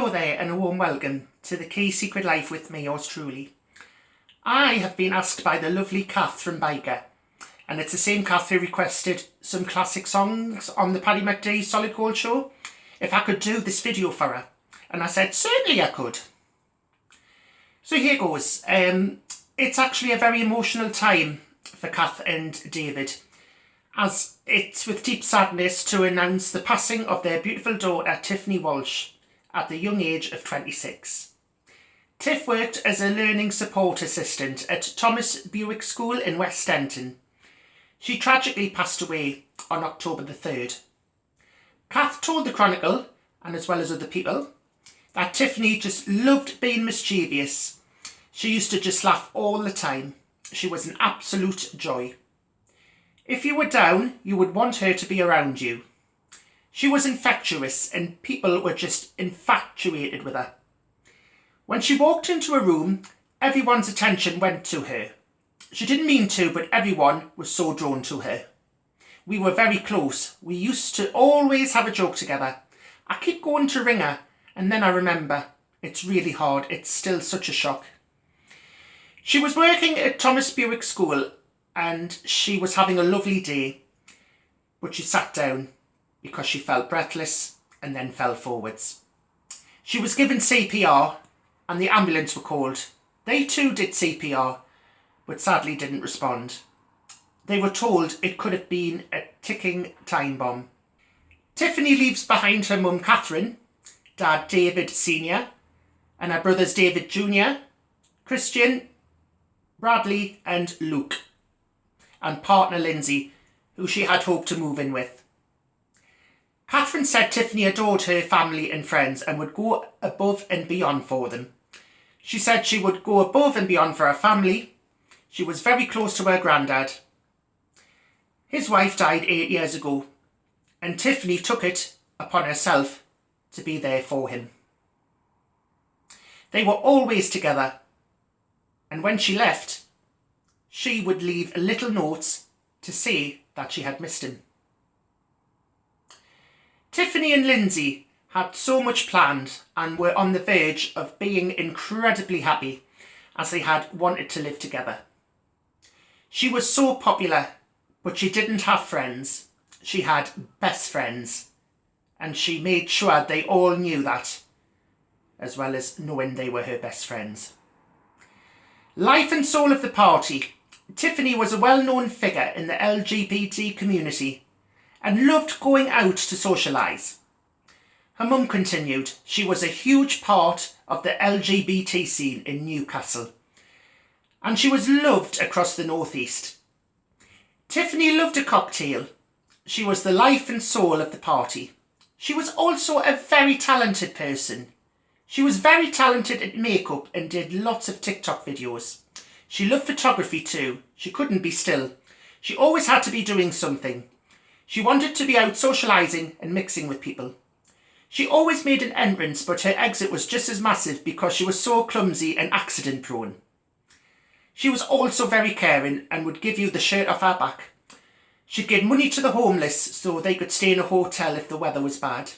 Hello there and a warm welcome to The Key Secret Life with me, yours truly. I have been asked by the lovely Kath from Biker, and it's the same Kath who requested some classic songs on the Paddy McDee Solid Gold show, if I could do this video for her. And I said certainly I could. So here goes. It's actually a very emotional time for Kath and David, as it's with deep sadness to announce the passing of their beautiful daughter Tiffany Walsh at the young age of 26. Tiff worked as a learning support assistant at Thomas Bewick School in West Denton. She tragically passed away on October the 3rd. Kath told the Chronicle, and as well as other people, that Tiffany just loved being mischievous. She used to just laugh all the time. She was an absolute joy. If you were down, you would want her to be around you. She was infectious and people were just infatuated with her. When she walked into a room, everyone's attention went to her. She didn't mean to, but everyone was so drawn to her. We were very close. We used to always have a joke together. I keep going to ring her, and then I remember. It's really hard. It's still such a shock. She was working at Thomas Bewick School and she was having a lovely day, but she sat down because she felt breathless and then fell forwards. She was given CPR and the ambulance were called. They too did CPR, but sadly didn't respond. They were told it could have been a ticking time bomb. Tiffany leaves behind her mum Catherine, dad David Sr. and her brothers David Jr., Christian, Bradley and Luke, and partner Lindsay, who she had hoped to move in with. Catherine said Tiffany adored her family and friends and would go above and beyond for them. She said she would go above and beyond for her family. She was very close to her granddad. His wife died 8 years ago, and Tiffany took it upon herself to be there for him. They were always together, and when she left, she would leave little notes to say that she had missed him. Tiffany and Lindsay had so much planned and were on the verge of being incredibly happy, as they had wanted to live together. She was so popular, but she didn't have friends. She had best friends, and she made sure they all knew that, as well as knowing they were her best friends. Life and soul of the party, Tiffany was a well-known figure in the LGBT community and loved going out to socialise. Her mum continued, she was a huge part of the LGBT scene in Newcastle, and she was loved across the northeast. Tiffany loved a cocktail. She was the life and soul of the party. She was also a very talented person. She was very talented at makeup and did lots of TikTok videos. She loved photography too. She couldn't be still. She always had to be doing something. She wanted to be out socialising and mixing with people. She always made an entrance, but her exit was just as massive because she was so clumsy and accident prone. She was also very caring and would give you the shirt off her back. She'd give money to the homeless so they could stay in a hotel if the weather was bad.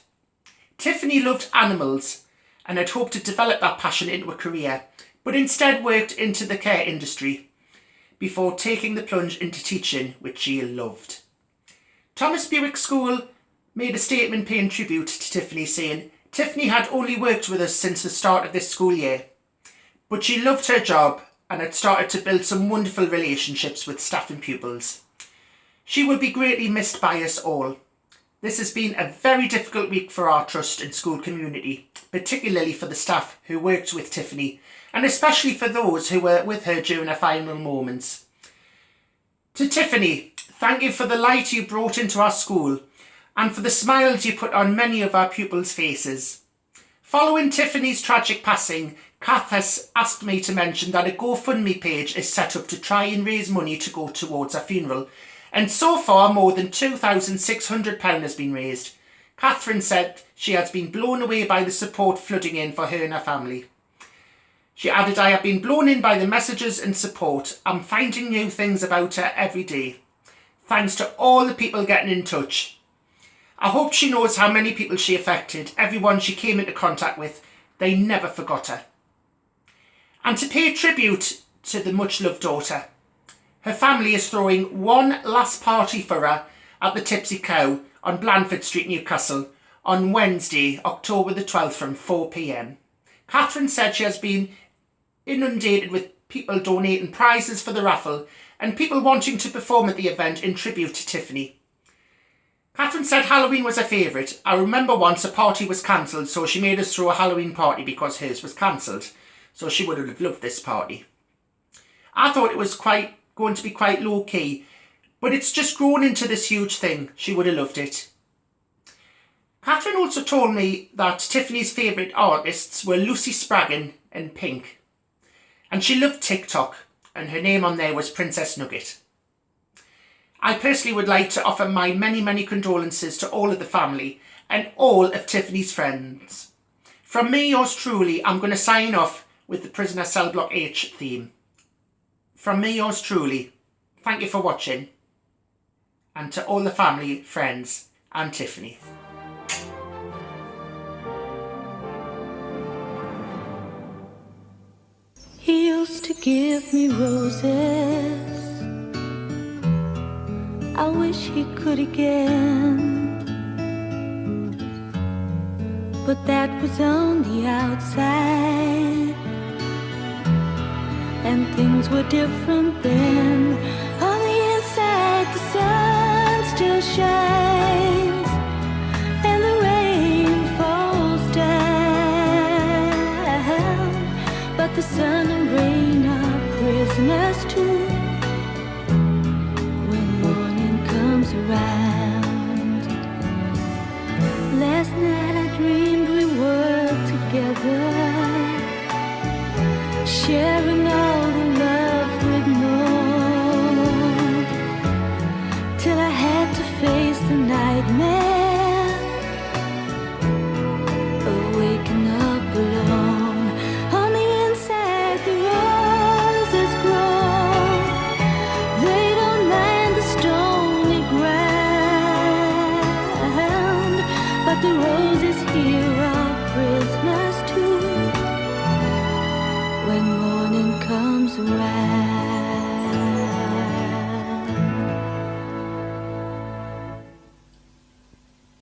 Tiffany loved animals and had hoped to develop that passion into a career, but instead worked into the care industry before taking the plunge into teaching, which she loved. Thomas Bewick School made a statement paying tribute to Tiffany, saying, Tiffany had only worked with us since the start of this school year, but she loved her job and had started to build some wonderful relationships with staff and pupils. She will be greatly missed by us all. This has been a very difficult week for our trust and school community, particularly for the staff who worked with Tiffany, and especially for those who were with her during her final moments. To Tiffany, thank you for the light you brought into our school and for the smiles you put on many of our pupils' faces. Following Tiffany's tragic passing, Kath has asked me to mention that a GoFundMe page is set up to try and raise money to go towards her funeral, and so far more than £2,600 has been raised. Catherine said she has been blown away by the support flooding in for her and her family. She added, I have been blown in by the messages and support. I'm finding new things about her every day. Thanks to all the people getting in touch. I hope she knows how many people she affected, everyone she came into contact with, They never forgot her. And to pay tribute to the much-loved daughter, her family is throwing one last party for her at the Tipsy Cow on Blandford Street, Newcastle, on Wednesday, October the 12th from 4 p.m. Catherine said she has been inundated with people donating prizes for the raffle and people wanting to perform at the event in tribute to Tiffany. Catherine said Halloween was her favourite. I remember once a party was cancelled, so she made us throw a Halloween party because hers was cancelled. So she would have loved this party. I thought it was going to be quite low-key, but it's just grown into this huge thing. She would have loved it. Catherine also told me that Tiffany's favourite artists were Lucy Spraggan and Pink. And she loved TikTok, and her name on there was Princess Nugget. I personally would like to offer my many, many condolences to all of the family and all of Tiffany's friends. From me, yours truly, I'm going to sign off with the Prisoner Cell Block H theme. From me, yours truly, thank you for watching. And to all the family, friends, and Tiffany. He used to give me roses. I wish he could again, but that was on the outside, and things were different then.